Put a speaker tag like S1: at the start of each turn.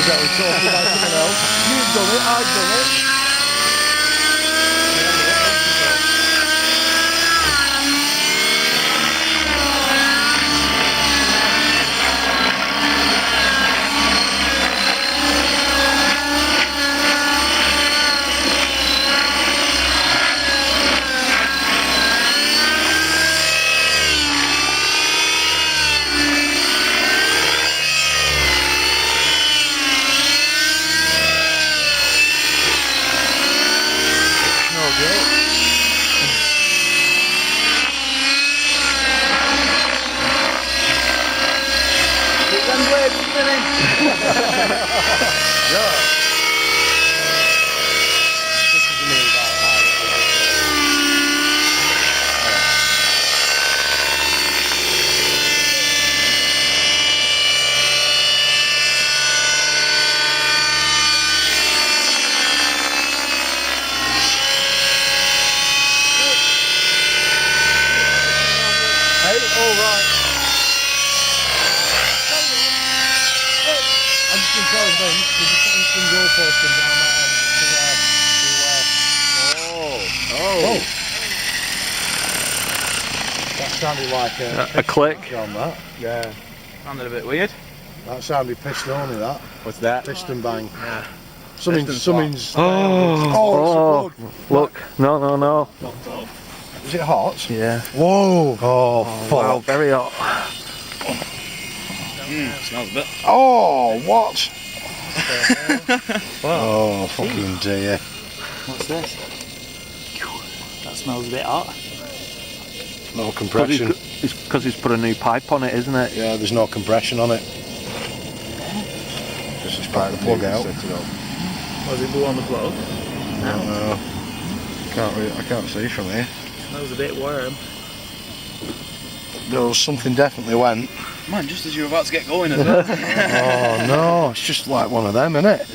S1: getting sorted by someone else. You've done it, I've done it. That sounded like
S2: a click.
S1: On that. Yeah.
S3: Sounded a bit weird.
S1: That sounded piston-only, that.
S3: What's that?
S1: Piston bang.
S3: Yeah.
S1: Something's...
S2: Oh, look. No.
S1: Is it hot?
S2: Yeah.
S1: Whoa! Oh, fuck.
S2: Wow, very hot.
S3: Smells a bit.
S1: Oh, what? Oh, fucking dear.
S3: What's this? That smells a bit hot.
S1: No compression.
S2: It's because he's put a new pipe on it, isn't it?
S1: Yeah, there's no compression on it. Just spark the plug out.
S3: Was it blow on the plug?
S1: No. I can't see from here.
S3: Smells a bit warm.
S1: No, something definitely went.
S3: Man, just as you were about to get going as well.
S1: Oh no, it's just like one of them, isn't it?